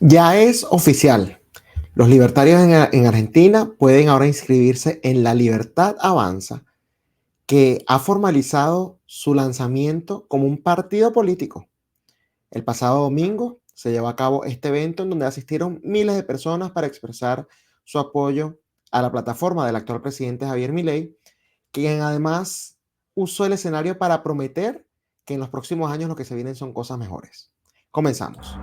Ya es oficial. Los libertarios en Argentina pueden ahora inscribirse en La Libertad Avanza, que ha formalizado su lanzamiento como un partido político. El pasado domingo se llevó a cabo este evento en donde asistieron miles de personas para expresar su apoyo a la plataforma del actual presidente Javier Milei, quien además usó el escenario para prometer que en los próximos años lo que se vienen son cosas mejores. Comenzamos.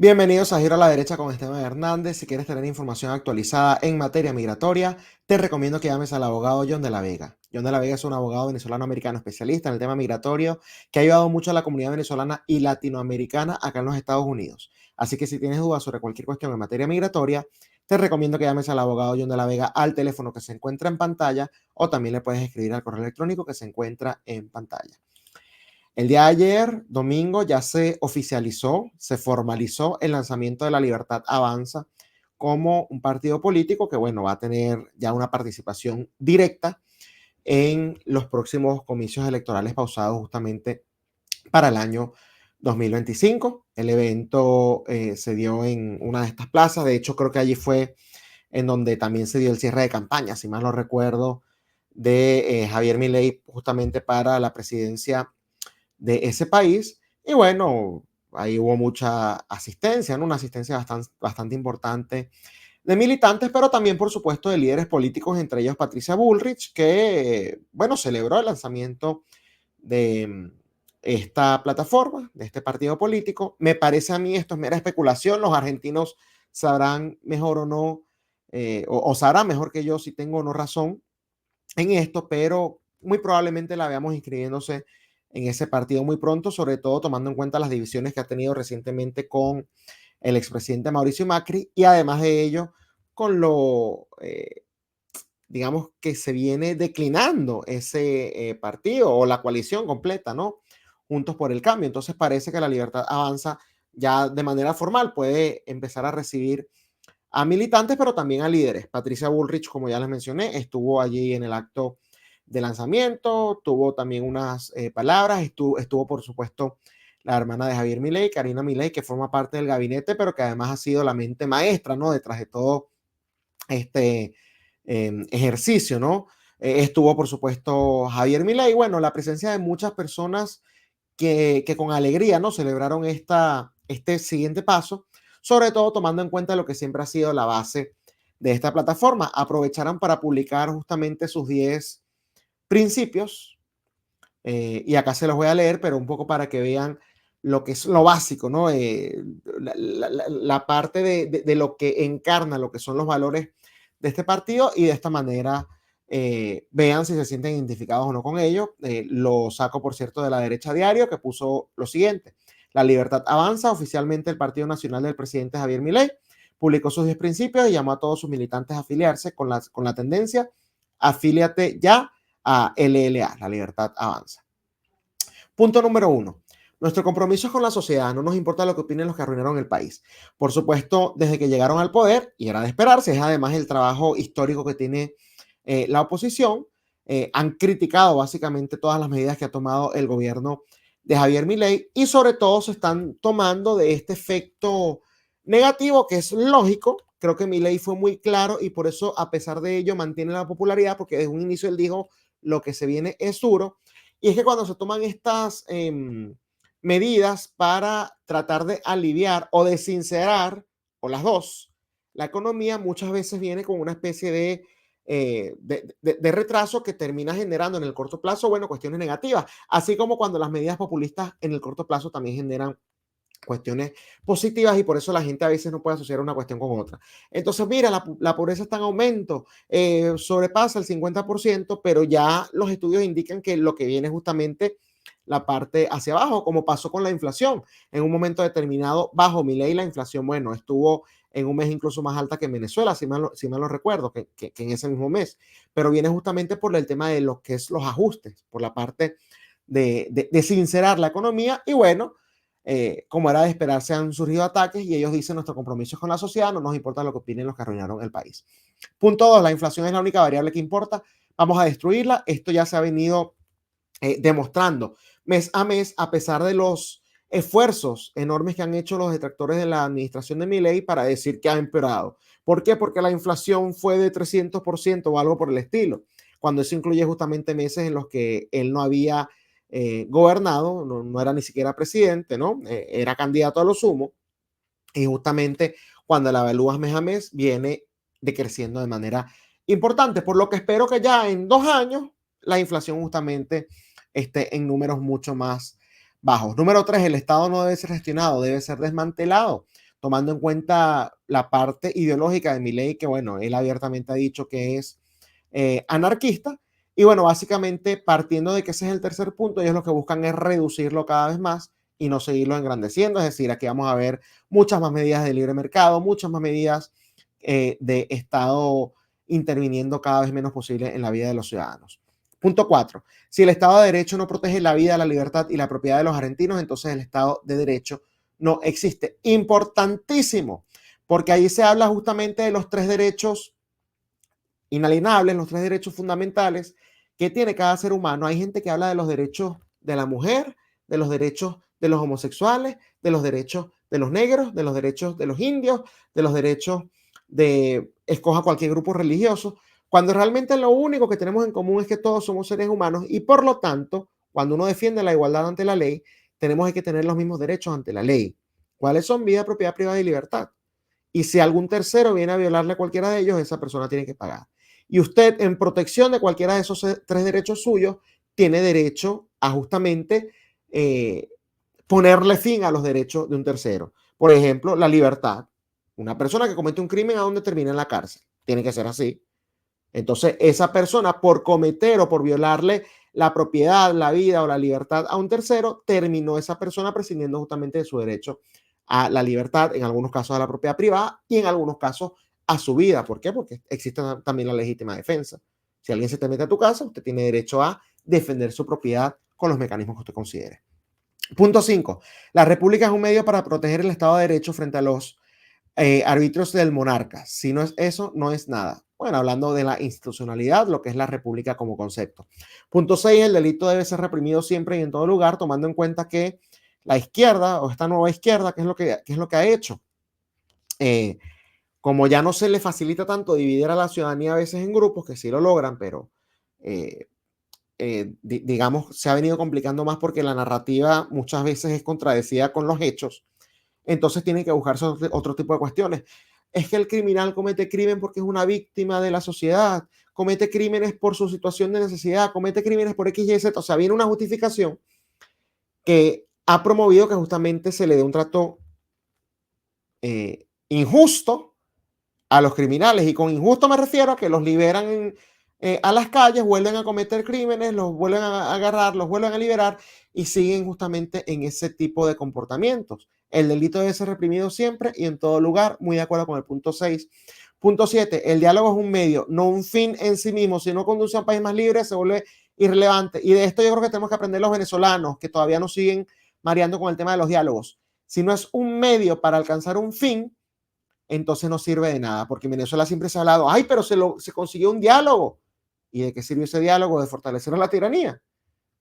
Bienvenidos a Giro a la Derecha con Esteban Hernández. Si quieres tener información actualizada en materia migratoria, te recomiendo que llames al abogado John de la Vega. John de la Vega es un abogado venezolano-americano especialista en el tema migratorio que ha ayudado mucho a la comunidad venezolana y latinoamericana acá en los Estados Unidos. Así que si tienes dudas sobre cualquier cuestión en materia migratoria, te recomiendo que llames al abogado John de la Vega al teléfono que se encuentra en pantalla o también le puedes escribir al correo electrónico que se encuentra en pantalla. El día de ayer, domingo, ya se oficializó, se formalizó el lanzamiento de La Libertad Avanza como un partido político que, bueno, va a tener ya una participación directa en los próximos comicios electorales pausados justamente para el año 2025. El evento se dio en una de estas plazas, de hecho creo que allí fue en donde también se dio el cierre de campaña, si mal no recuerdo, de Javier Milei justamente para la presidencia de ese país. Y bueno, ahí hubo mucha asistencia, ¿no? Una asistencia bastante importante de militantes, pero también, por supuesto, de líderes políticos, entre ellos Patricia Bullrich, que, bueno, celebró el lanzamiento de esta plataforma, de este partido político. Me parece a mí, esto es mera especulación, los argentinos sabrán mejor o no, o sabrán mejor que yo si tengo o no razón en esto, pero muy probablemente la veamos inscribiéndose en ese partido muy pronto, sobre todo tomando en cuenta las divisiones que ha tenido recientemente con el expresidente Mauricio Macri y además de ello con digamos, que se viene declinando ese partido o la coalición completa, ¿no? Juntos por el Cambio. Entonces parece que la Libertad Avanza ya de manera formal puede empezar a recibir a militantes, pero también a líderes. Patricia Bullrich, como ya les mencioné, estuvo allí en el acto de lanzamiento, tuvo también unas palabras, estuvo, por supuesto, la hermana de Javier Milei, Karina Milei, que forma parte del gabinete, pero que además ha sido la mente maestra, ¿no? Detrás de todo este ejercicio, ¿no? Estuvo, por supuesto, Javier Milei, bueno, la presencia de muchas personas que con alegría, ¿no? Celebraron este siguiente paso, sobre todo tomando en cuenta lo que siempre ha sido la base de esta plataforma. Aprovecharán para publicar justamente sus 10 principios, y acá se los voy a leer, pero un poco para que vean lo que es lo básico, ¿no? La parte de lo que encarna, lo que son los valores de este partido y de esta manera vean si se sienten identificados o no con ello. Lo saco, por cierto, de La Derecha Diario, que puso lo siguiente: La Libertad Avanza, oficialmente el Partido Nacional del presidente Javier Milei, publicó sus 10 principios y llamó a todos sus militantes a afiliarse con la tendencia afíliate ya a LLA, La Libertad Avanza. Punto número 1. Nuestro compromiso es con la sociedad, no nos importa lo que opinen los que arruinaron el país. Por supuesto, desde que llegaron al poder, y era de esperarse, es además el trabajo histórico que tiene la oposición, han criticado básicamente todas las medidas que ha tomado el gobierno de Javier Milei y sobre todo se están tomando de este efecto negativo que es lógico. Creo que Milei fue muy claro y por eso, a pesar de ello, mantiene la popularidad, porque desde un inicio él dijo lo que se viene es duro. Y es que cuando se toman estas medidas para tratar de aliviar o de sincerar, o las dos, la economía muchas veces viene con una especie de retraso que termina generando en el corto plazo, bueno, cuestiones negativas, así como cuando las medidas populistas en el corto plazo también generan cuestiones positivas y por eso la gente a veces no puede asociar una cuestión con otra. Entonces, mira, la pobreza está en aumento, sobrepasa el 50%, pero ya los estudios indican que lo que viene es justamente la parte hacia abajo, como pasó con la inflación. En un momento determinado, bajo Milei, la inflación, bueno, estuvo en un mes incluso más alta que en Venezuela, si mal lo recuerdo, que en ese mismo mes. Pero viene justamente por el tema de lo que es los ajustes, por la parte de sincerar la economía. Y bueno, como era de esperarse, han surgido ataques y ellos dicen nuestro compromiso es con la sociedad, no nos importa lo que opinen los que arruinaron el país. Punto 2, la inflación es la única variable que importa, vamos a destruirla. Esto ya se ha venido demostrando mes a mes, a pesar de los esfuerzos enormes que han hecho los detractores de la administración de Milei para decir que ha empeorado. ¿Por qué? Porque la inflación fue de 300% o algo por el estilo, cuando eso incluye justamente meses en los que él no había gobernado, no era ni siquiera presidente, ¿no? Era candidato a lo sumo, y justamente cuando la evalúas mes a mes viene decreciendo de manera importante, por lo que espero que ya en 2 años la inflación justamente esté en números mucho más bajos. Número 3, el Estado no debe ser gestionado, debe ser desmantelado, tomando en cuenta la parte ideológica de Milei, que bueno, él abiertamente ha dicho que es anarquista. Y bueno, básicamente partiendo de que ese es el tercer punto, ellos lo que buscan es reducirlo cada vez más y no seguirlo engrandeciendo. Es decir, aquí vamos a ver muchas más medidas de libre mercado, muchas más medidas de Estado interviniendo cada vez menos posible en la vida de los ciudadanos. Punto 4. Si el Estado de Derecho no protege la vida, la libertad y la propiedad de los argentinos, entonces el Estado de Derecho no existe. Importantísimo, porque ahí se habla justamente de los 3 derechos inalienables, los 3 derechos fundamentales que tiene cada ser humano. Hay gente que habla de los derechos de la mujer, de los derechos de los homosexuales, de los derechos de los negros, de los derechos de los indios, de los derechos de escoja cualquier grupo religioso, cuando realmente lo único que tenemos en común es que todos somos seres humanos y por lo tanto, cuando uno defiende la igualdad ante la ley, tenemos que tener los mismos derechos ante la ley. ¿Cuáles son? Vida, propiedad privada y libertad. Y si algún tercero viene a violarle a cualquiera de ellos, esa persona tiene que pagar. Y usted, en protección de cualquiera de esos 3 derechos suyos, tiene derecho a justamente eh, ponerle fin a los derechos de un tercero. Por ejemplo, la libertad. Una persona que comete un crimen, ¿a dónde termina? En la cárcel. Tiene que ser así. Entonces, esa persona, por cometer o por violarle la propiedad, la vida o la libertad a un tercero, terminó esa persona prescindiendo justamente de su derecho a la libertad, en algunos casos a la propiedad privada y en algunos casos a su vida. ¿Por qué? Porque existe también la legítima defensa. Si alguien se te mete a tu casa, usted tiene derecho a defender su propiedad con los mecanismos que usted considere. Punto 5. La república es un medio para proteger el Estado de Derecho frente a los arbitrios del monarca. Si no es eso, no es nada. Bueno, hablando de la institucionalidad, lo que es la república como concepto. Punto 6, el delito debe ser reprimido siempre y en todo lugar, tomando en cuenta que la izquierda o esta nueva izquierda, qué es lo que ha hecho? Eh, como ya no se le facilita tanto dividir a la ciudadanía a veces en grupos, que sí lo logran, pero eh, digamos, se ha venido complicando más porque la narrativa muchas veces es contradecida con los hechos, entonces tienen que buscarse otro tipo de cuestiones. Es que el criminal comete crimen porque es una víctima de la sociedad, comete crímenes por su situación de necesidad, comete crímenes por X, Y, Z. O sea, viene una justificación que ha promovido que justamente se le dé un trato injusto a los criminales. Y con injusto me refiero a que los liberan a las calles, vuelven a cometer crímenes, los vuelven a agarrar, los vuelven a liberar y siguen justamente en ese tipo de comportamientos. El delito debe ser reprimido siempre y en todo lugar, muy de acuerdo con el punto 6. Punto 7, el diálogo es un medio, no un fin en sí mismo. Si no conduce a un país más libre, se vuelve irrelevante. Y de esto yo creo que tenemos que aprender los venezolanos, que todavía nos siguen mareando con el tema de los diálogos. Si no es un medio para alcanzar un fin, entonces no sirve de nada, porque en Venezuela siempre se ha hablado, ay, pero se consiguió un diálogo. ¿Y de qué sirvió ese diálogo? De fortalecer a la tiranía.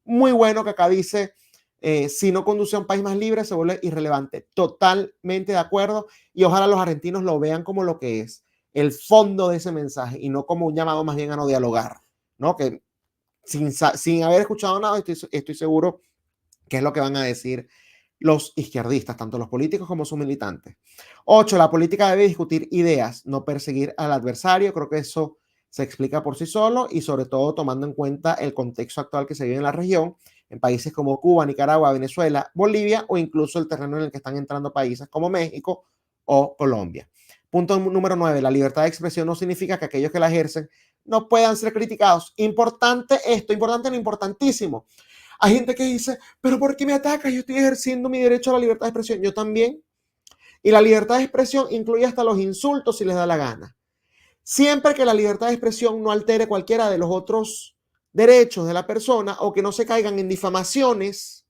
Muy bueno que acá dice, si no conduce a un país más libre, se vuelve irrelevante. Totalmente de acuerdo. Y ojalá los argentinos lo vean como lo que es, el fondo de ese mensaje, y no como un llamado más bien a no dialogar, ¿no? Que sin haber escuchado nada, estoy seguro que es lo que van a decir los izquierdistas, tanto los políticos como sus militantes. 8. La política debe discutir ideas, no perseguir al adversario. Creo que eso se explica por sí solo y sobre todo tomando en cuenta el contexto actual que se vive en la región, en países como Cuba, Nicaragua, Venezuela, Bolivia o incluso el terreno en el que están entrando países como México o Colombia. Punto número 9. La libertad de expresión no significa que aquellos que la ejercen no puedan ser criticados. Importante esto, importante lo importantísimo. Hay gente que dice, pero ¿por qué me atacas? Yo estoy ejerciendo mi derecho a la libertad de expresión. Yo también. Y la libertad de expresión incluye hasta los insultos si les da la gana. Siempre que la libertad de expresión no altere cualquiera de los otros derechos de la persona o que no se caigan en difamaciones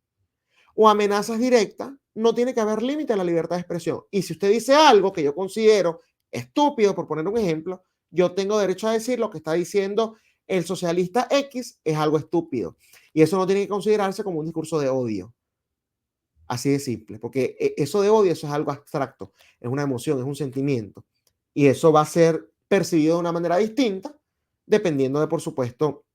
o amenazas directas, no tiene que haber límite a la libertad de expresión. Y si usted dice algo que yo considero estúpido, por poner un ejemplo, yo tengo derecho a decir lo que está diciendo el socialista X es algo estúpido. Y eso no tiene que considerarse como un discurso de odio. Así de simple, porque eso de odio, eso es algo abstracto, es una emoción, es un sentimiento. Y eso va a ser percibido de una manera distinta, dependiendo de, por supuesto,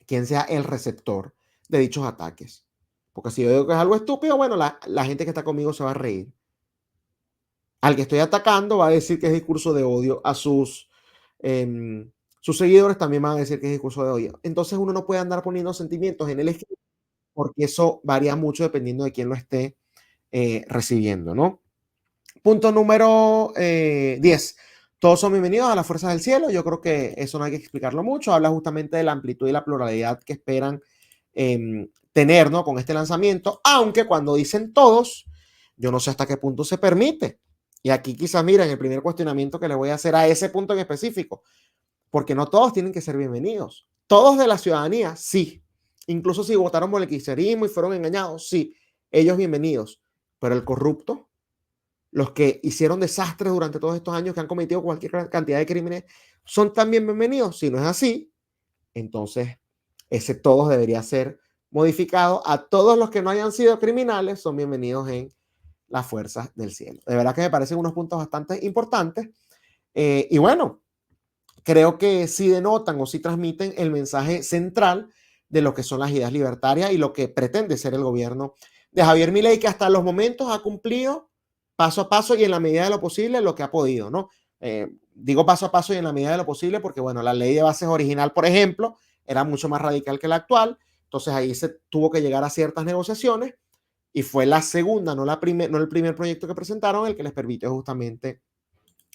quién sea el receptor de dichos ataques. Porque si yo digo que es algo estúpido, bueno, la gente que está conmigo se va a reír. Al que estoy atacando va a decir que es discurso de odio. A sus seguidores también van a decir que es discurso de odio. Entonces uno no puede andar poniendo sentimientos en el escrito porque eso varía mucho dependiendo de quién lo esté recibiendo, ¿no? Punto número 10. Todos son bienvenidos a las fuerzas del cielo. Yo creo que eso no hay que explicarlo mucho. Habla justamente de la amplitud y la pluralidad que esperan tener, ¿no? Con este lanzamiento, aunque cuando dicen todos, yo no sé hasta qué punto se permite. Y aquí quizás, miren, el primer cuestionamiento que le voy a hacer a ese punto en específico, porque no todos tienen que ser bienvenidos. Todos de la ciudadanía, sí. Incluso si votaron por el kirchnerismo y fueron engañados, sí. Ellos bienvenidos. Pero el corrupto, los que hicieron desastres durante todos estos años, que han cometido cualquier cantidad de crímenes, son también bienvenidos. Si no es así, entonces ese todos debería ser modificado a todos los que no hayan sido criminales, son bienvenidos en las fuerzas del cielo. De verdad que me parecen unos puntos bastante importantes. Y bueno, creo que sí denotan o sí transmiten el mensaje central de lo que son las ideas libertarias y lo que pretende ser el gobierno de Javier Milei, que hasta los momentos ha cumplido paso a paso y en la medida de lo posible lo que ha podido, ¿no? Digo paso a paso y en la medida de lo posible porque, bueno, la ley de bases original, por ejemplo, era mucho más radical que la actual, entonces ahí se tuvo que llegar a ciertas negociaciones y fue la segunda, no el primer proyecto que presentaron el que les permitió justamente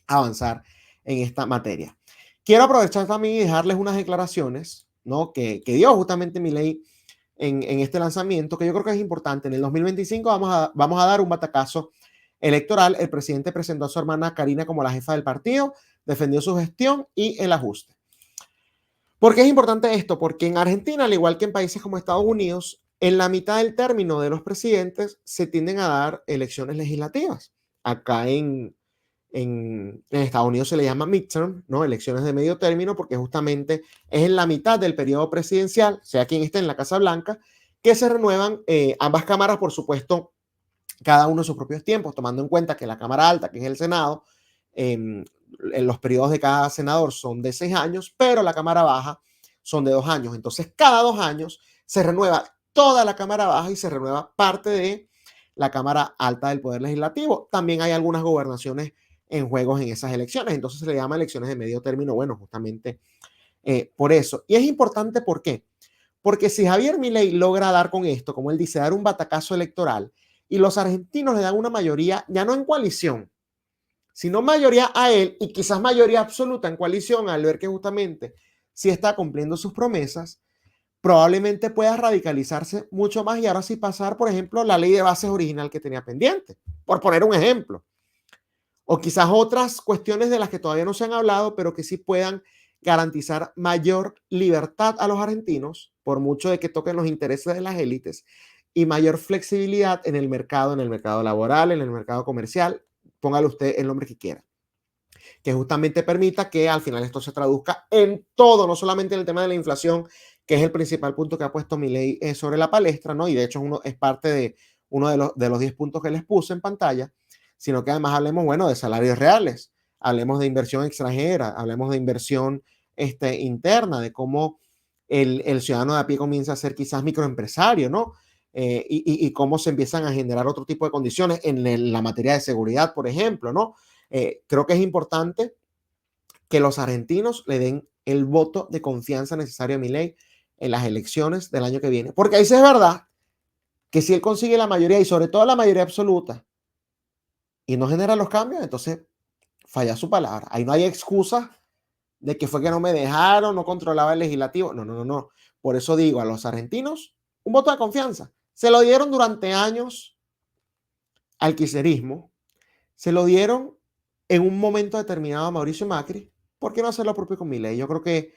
avanzar en esta materia. Quiero aprovechar también y dejarles unas declaraciones, ¿no? que dio justamente Milei en este lanzamiento, que yo creo que es importante. En el 2025 vamos a dar un batacazo electoral. El presidente presentó a su hermana Karina como la jefa del partido, defendió su gestión y el ajuste. ¿Por qué es importante esto? Porque en Argentina, al igual que en países como Estados Unidos, en la mitad del término de los presidentes se tienden a dar elecciones legislativas. Acá en Estados Unidos se le llama midterm, ¿no? Elecciones de medio término, porque justamente es en la mitad del periodo presidencial, sea quien esté en la Casa Blanca, que se renuevan ambas cámaras, por supuesto, cada uno en sus propios tiempos, tomando en cuenta que la Cámara Alta, que es el Senado, en los periodos de cada senador son de 6 años, pero la Cámara Baja son de 2 años. Entonces, cada 2 años se renueva toda la Cámara Baja y se renueva parte de la Cámara Alta del Poder Legislativo. También hay algunas gobernaciones en juegos en esas elecciones, entonces se le llama elecciones de medio término, bueno, justamente por eso. Y es importante, ¿por qué? Porque si Javier Milei logra dar con esto, como él dice, dar un batacazo electoral, y los argentinos le dan una mayoría, ya no en coalición, sino mayoría a él, y quizás mayoría absoluta en coalición, al ver que justamente si está cumpliendo sus promesas, probablemente pueda radicalizarse mucho más y ahora sí pasar, por ejemplo, la ley de bases original que tenía pendiente, por poner un ejemplo. O quizás otras cuestiones de las que todavía no se han hablado, pero que sí puedan garantizar mayor libertad a los argentinos, por mucho de que toquen los intereses de las élites, y mayor flexibilidad en el mercado laboral, en el mercado comercial, póngale usted el nombre que quiera, que justamente permita que al final esto se traduzca en todo, no solamente en el tema de la inflación, que es el principal punto que ha puesto Milei sobre la palestra, ¿no? Y de hecho es parte de uno de los 10 puntos que les puse en pantalla, sino que además hablemos, bueno, de salarios reales, hablemos de inversión extranjera, hablemos de inversión interna, de cómo el ciudadano de a pie comienza a ser quizás microempresario, ¿no? Y cómo se empiezan a generar otro tipo de condiciones en la materia de seguridad, por ejemplo, ¿no? Creo que es importante que los argentinos le den el voto de confianza necesario a Milei en las elecciones del año que viene. Porque ahí sí es verdad que si él consigue la mayoría y sobre todo la mayoría absoluta y no genera los cambios, entonces falla su palabra. Ahí no hay excusa de que fue que no me dejaron, no controlaba el legislativo. No, no, no, no. Por eso digo, a los argentinos un voto de confianza. Se lo dieron durante años al kirchnerismo, se lo dieron en un momento determinado a Mauricio Macri. ¿Por qué no hacer lo propio con Milei? Yo creo que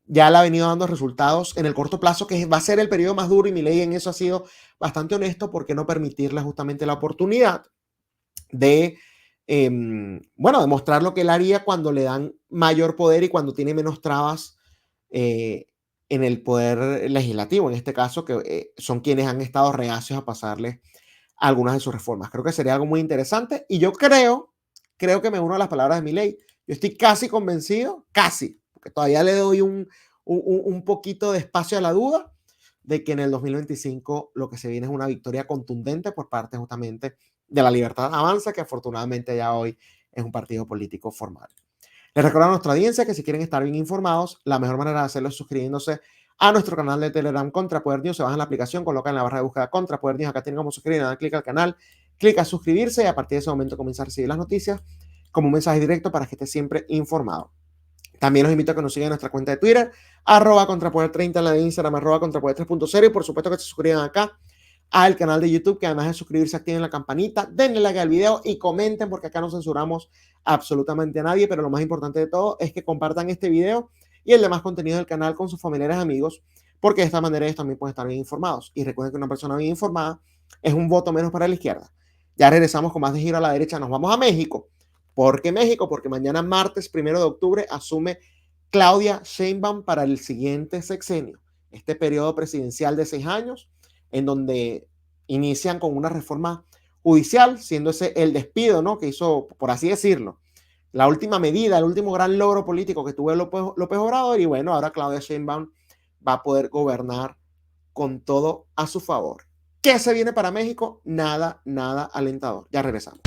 ya le ha venido dando resultados en el corto plazo, que va a ser el periodo más duro, y Milei en eso ha sido bastante honesto. ¿Por qué no permitirle justamente la oportunidad de, bueno, demostrar lo que él haría cuando le dan mayor poder y cuando tiene menos trabas eh, en el poder legislativo, en este caso, que son quienes han estado reacios a pasarle algunas de sus reformas? Creo que sería algo muy interesante, y yo creo que me uno a las palabras de Milei. Yo estoy casi convencido, casi, porque todavía le doy un poquito de espacio a la duda, de que en el 2025 lo que se viene es una victoria contundente por parte justamente de la Libertad Avanza, que afortunadamente ya hoy es un partido político formal. Les recuerdo a nuestra audiencia que si quieren estar bien informados, la mejor manera de hacerlo es suscribiéndose a nuestro canal de Telegram Contrapoder News. Se bajan la aplicación, colocan en la barra de búsqueda Contrapoder News. Acá tienen como suscribir, dan clic al canal, clic a suscribirse, y a partir de ese momento comienza a recibir las noticias como un mensaje directo para que esté siempre informado. También los invito a que nos sigan en nuestra cuenta de Twitter, @contrapoder30, en la de Instagram, @contrapoder3.0, y por supuesto que se suscriban acá al canal de YouTube, que además de suscribirse activen la campanita, denle like al video y comenten, porque acá no censuramos absolutamente a nadie. Pero lo más importante de todo es que compartan este video y el demás contenido del canal con sus familiares y amigos, porque de esta manera ellos también pueden estar bien informados. Y recuerden que una persona bien informada es un voto menos para la izquierda. Ya regresamos con más de Giro a la Derecha. Nos vamos a México. ¿Por qué México? Porque mañana, martes 1 de octubre, asume Claudia Sheinbaum para el siguiente sexenio, este periodo presidencial de 6 años, en donde inician con una reforma judicial, siendo ese el despido, ¿no?, que hizo, por así decirlo, la última medida, el último gran logro político que tuvo López Obrador. Y bueno, ahora Claudia Sheinbaum va a poder gobernar con todo a su favor. ¿Qué se viene para México? Nada, nada alentador. Ya regresamos.